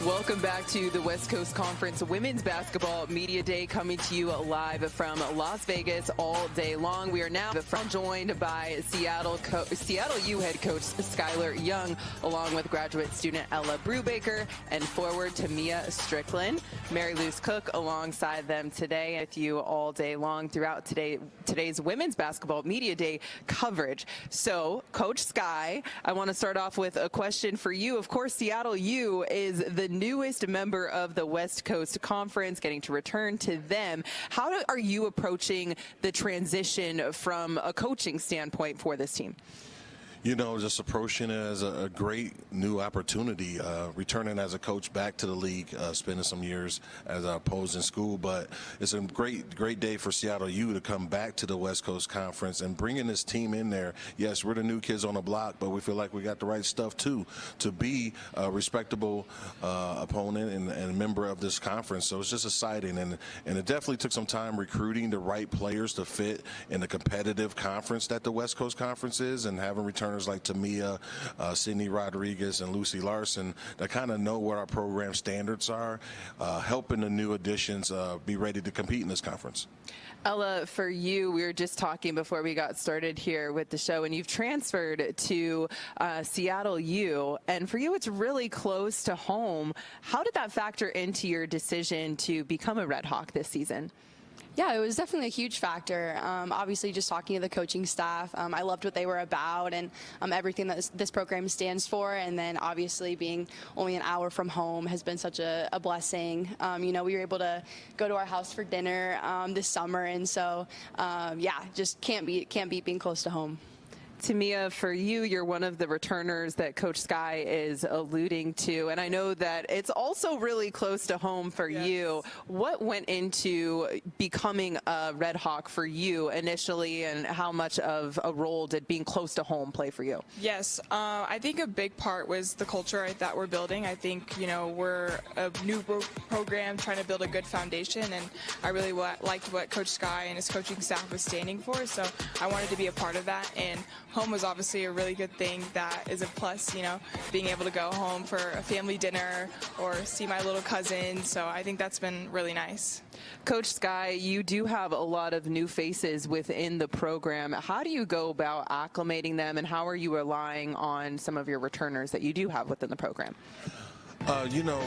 Welcome back to the West Coast Conference Women's Basketball Media Day, coming to you live from Las Vegas all day long. We are now joined by Seattle U head coach Skyler Young, along with graduate student Ella Brubaker and forward Tamia Stricklin. Mariluz Cook alongside them today with you all day long throughout today's Women's Basketball Media Day coverage. So, Coach Sky, I want to start off with a question for you. Of course, Seattle U is the newest member of the West Coast Conference, getting to return to them. How are you approaching the transition from a coaching standpoint for this team? You know, just approaching it as a great new opportunity, returning as a coach back to the league, spending some years as opposed in school. But it's a great day for Seattle U to come back to the West Coast Conference and bringing this team in there. Yes, we're the new kids on the block, but we feel like we got the right stuff too to be a respectable opponent and a member of this conference. So it's just exciting, and it definitely took some time recruiting the right players to fit in the competitive conference that the West Coast Conference is, and having returners like Tamia, Sydney Rodriguez, and Lucy Larson that kind of know what our program standards are, helping the new additions be ready to compete in this conference. Ella, for you, we were just talking before we got started here with the show, and you've transferred to Seattle U, and for you it's really close to home. How did that factor into your decision to become a Red Hawk this season? Yeah, it was definitely a huge factor. Obviously, just talking to the coaching staff, I loved what they were about and everything that this program stands for. And then obviously being only an hour from home has been such a blessing. You know, we were able to go to our house for dinner this summer. And so, yeah, just can't beat being close to home. Tamia, for you, you're one of the returners that Coach Sky is alluding to, and I know that it's also really close to home for you. What went into becoming a Red Hawk for you initially, and how much of a role did being close to home play for you? Yes, I think a big part was the culture that we're building. I think, you know, we're a new program trying to build a good foundation, and I really liked what Coach Sky and his coaching staff was standing for, so I wanted to be a part of that. And home was obviously a really good thing that is a plus, you know, being able to go home for a family dinner or see my little cousin. So I think that's been really nice. Coach Sky, you do have a lot of new faces within the program. How do you go about acclimating them, and how are you relying on some of your returners that you do have within the program? You know,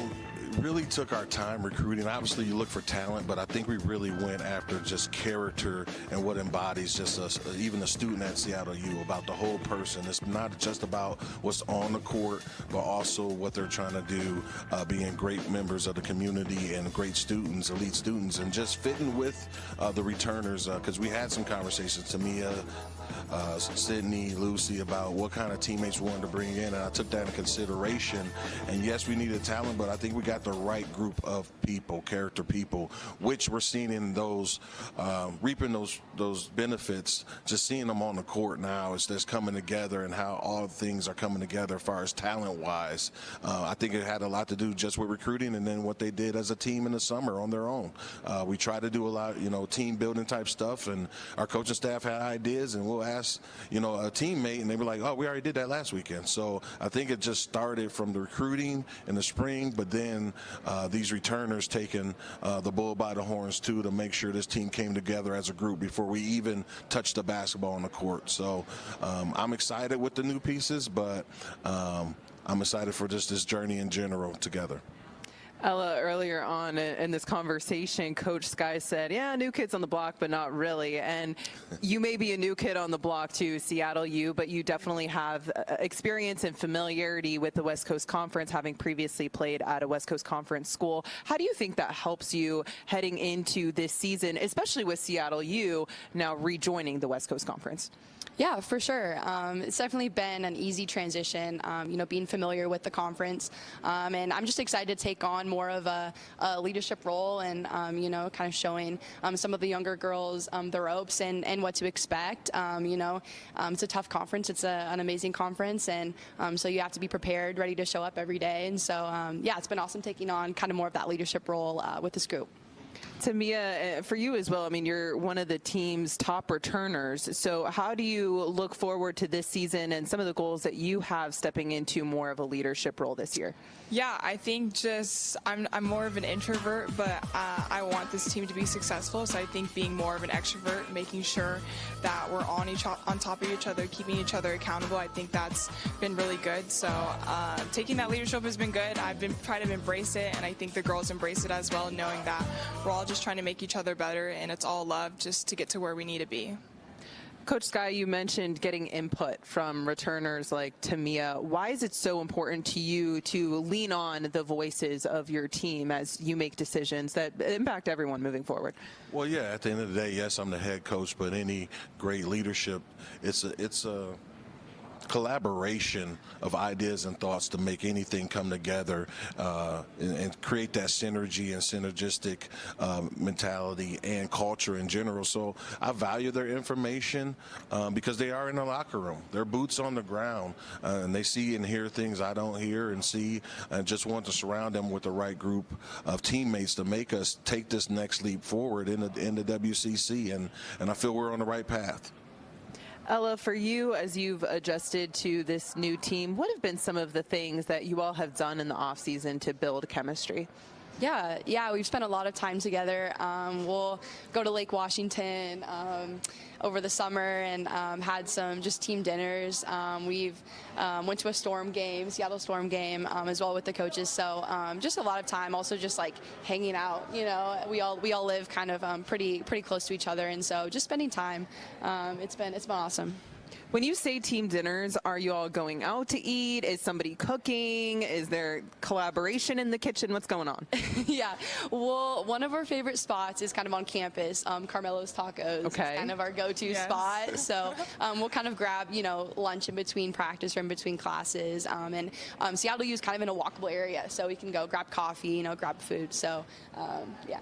really took our time recruiting. Obviously, you look for talent, but I think we really went after just character and what embodies just even a student at Seattle U, about the whole person. It's not just about what's on the court, but also what they're trying to do, being great members of the community and great students, elite students, and just fitting with the returners, because we had some conversations, Tamia, Sydney, Lucy, about what kind of teammates we wanted to bring in, and I took that into consideration. And yes, we needed talent, but I think we got the right group of people, character people, which we're seeing in those, reaping those benefits, just seeing them on the court now. It's just coming together, and how all things are coming together as far as talent-wise. I think it had a lot to do just with recruiting, and then what they did as a team in the summer on their own. We try to do a lot, you know, team building type stuff, and our coaching staff had ideas, and we'll ask, you know, a teammate, and they were like, oh, we already did that last weekend. So I think it just started from the recruiting in the spring, but then these returners taking the bull by the horns too, to make sure this team came together as a group before we even touched the basketball on the court. So I'm excited with the new pieces, but I'm excited for just this journey in general together. Ella, earlier on in this conversation, Coach Sky said, yeah, new kids on the block, but not really. And you may be a new kid on the block to Seattle U, but you definitely have experience and familiarity with the West Coast Conference, having previously played at a West Coast Conference school. How do you think that helps you heading into this season, especially with Seattle U now rejoining the West Coast Conference? Yeah, for sure. It's definitely been an easy transition, you know, being familiar with the conference. And I'm just excited to take on more of a leadership role and, you know, kind of showing some of the younger girls the ropes and what to expect. You know, it's a tough conference. It's an amazing conference. And so you have to be prepared, ready to show up every day. And so, yeah, it's been awesome taking on kind of more of that leadership role with this group. Tamia, for you as well, I mean, you're one of the team's top returners. So how do you look forward to this season and some of the goals that you have stepping into more of a leadership role this year? Yeah, I think just I'm more of an introvert, but I want this team to be successful. So I think being more of an extrovert, making sure that we're on top of each other, keeping each other accountable, I think that's been really good. So taking that leadership has been good. I've been trying to embrace it, and I think the girls embrace it as well, knowing that we're all just trying to make each other better, and it's all love just to get to where we need to be. Coach Sky, you mentioned getting input from returners like Tamia. Why is it so important to you to lean on the voices of your team as you make decisions that impact everyone moving forward? Well, yeah, at the end of the day, yes, I'm the head coach, but any great leadership, it's a collaboration of ideas and thoughts to make anything come together and create that synergy and synergistic mentality and culture in general. So I value their information because they are in the locker room. They're boots on the ground, and they see and hear things I don't hear and see, and just want to surround them with the right group of teammates to make us take this next leap forward in the WCC, and I feel we're on the right path. Ella, for you, as you've adjusted to this new team, what have been some of the things that you all have done in the offseason to build chemistry? Yeah, we've spent a lot of time together. We'll go to Lake Washington over the summer and had some just team dinners. We've went to a Seattle Storm game as well with the coaches. So just a lot of time, also just like hanging out. You know, we all live kind of pretty close to each other, and so just spending time. It's been awesome. When you say team dinners, are you all going out to eat? Is somebody cooking? Is there collaboration in the kitchen? What's going on? Yeah, well, one of our favorite spots is kind of on campus, Carmelo's Tacos. Okay. It's kind of our go-to spot. So we'll kind of grab, lunch in between practice or in between classes. And Seattle U is kind of in a walkable area, so we can go grab coffee, grab food. So, yeah.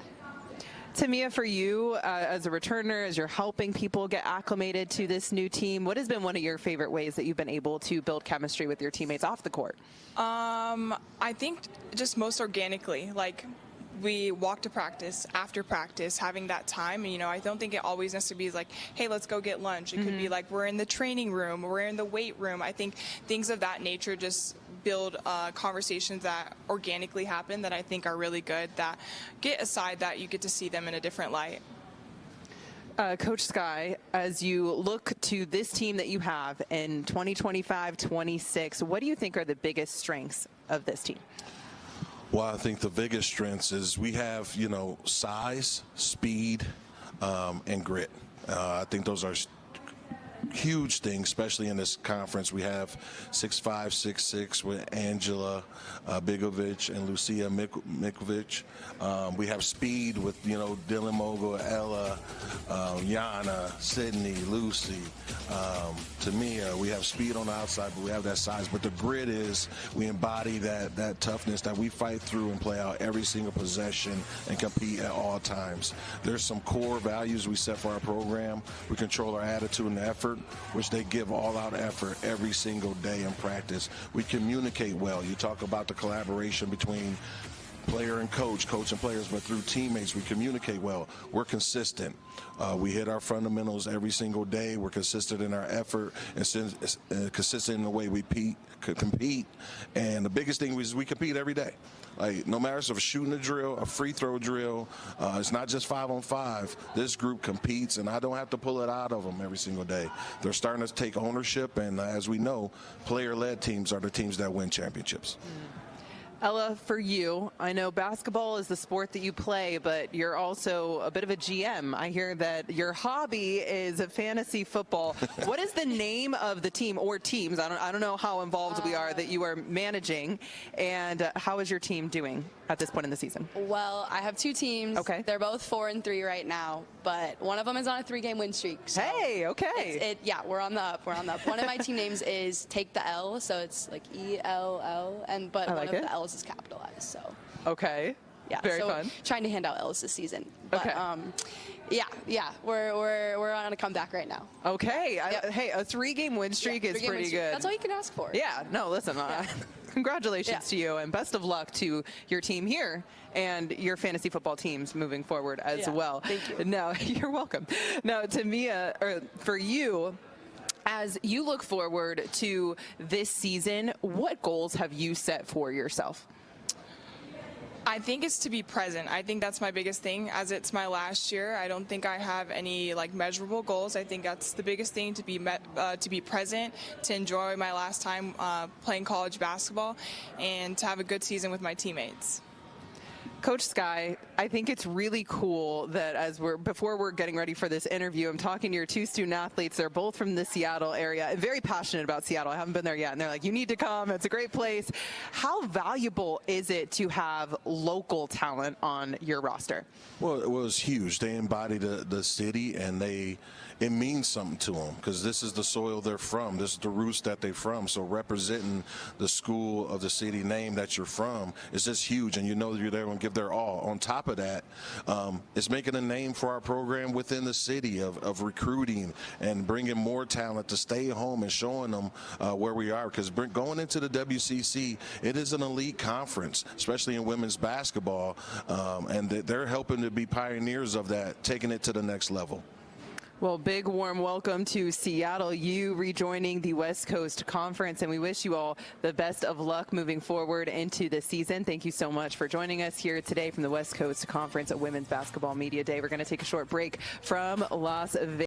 Tamia, for you, as a returner, as you're helping people get acclimated to this new team, what has been one of your favorite ways that you've been able to build chemistry with your teammates off the court? I think just most organically, like we walk to practice, after practice, having that time. And, I don't think it always necessarily is like, hey, let's go get lunch. It could be like we're in the training room, we're in the weight room. I think things of that nature just build conversations that organically happen that I think are really good, that get aside that you get to see them in a different light. Coach Sky, as you look to this team that you have in 2025-26, what do you think are the biggest strengths of this team? Well, I think the biggest strengths is we have, size, speed, and grit. I think those are huge thing, especially in this conference. We have 6'5", 6'6" with Angela Bigovic and Lucia Mikovic. We have speed with, Dylan Mogul, Ella, Yana, Sydney, Lucy, Tamia. We have speed on the outside, but we have that size. But the grit is we embody that toughness that we fight through and play out every single possession and compete at all times. There's some core values we set for our program. We control our attitude and effort, which they give all-out effort every single day in practice. We communicate well. You talk about the collaboration between player and coach and players, but through teammates, we communicate well. We're consistent. We hit our fundamentals every single day. We're consistent in our effort and consistent in the way we compete. And the biggest thing is we compete every day. Like, no matter if it's shooting a drill, a free throw drill, it's not just 5-on-5. This group competes, and I don't have to pull it out of them every single day. They're starting to take ownership, and as we know, player-led teams are the teams that win championships. Ella, for you, I know basketball is the sport that you play, but you're also a bit of a GM. I hear that your hobby is fantasy football. What is the name of the team or teams? I don't know how involved we are that you are managing, and how is your team doing at this point in the season? Well, I have two teams. Okay. They're both 4-3 right now, but one of them is on a 3-game win streak. So hey, okay. Yeah, we're on the up. One of my team names is Take the L, so it's like ELL, but one of the L's is capitalized. So okay, yeah, very so fun. Trying to hand out L's this season. But, okay. Yeah, we're on a comeback right now. Okay, Yep. hey, a 3-game win streak is pretty good. That's all you can ask for. Yeah, no, listen, congratulations to you, and best of luck to your team here and your fantasy football teams moving forward as well. Thank you. No, you're welcome. Now, Tamia, or for you, as you look forward to this season, what goals have you set for yourself? I think it's to be present. I think that's my biggest thing. As it's my last year, I don't think I have any measurable goals. I think that's the biggest thing, to be present, to enjoy my last time playing college basketball, and to have a good season with my teammates. Coach Sky, I think it's really cool that before we're getting ready for this interview, I'm talking to your two student athletes. They're both from the Seattle area and very passionate about Seattle. I haven't been there yet, and they're like, you need to come. It's a great place. How valuable is it to have local talent on your roster? Well, it was huge. They embody the city, and it means something to them because this is the soil they're from. This is the roots that they're from. So representing the school of the city name that you're from is just huge, and you know that you're there and give their all. On top of that, it's making a name for our program within the city of recruiting and bringing more talent to stay home and showing them where we are, because going into the WCC, it is an elite conference, especially in women's basketball, and they're helping to be pioneers of that, taking it to the next level. Well, big warm welcome to Seattle U rejoining the West Coast Conference, and we wish you all the best of luck moving forward into the season. Thank you so much for joining us here today from the West Coast Conference at Women's Basketball Media Day. We're going to take a short break from Las Vegas.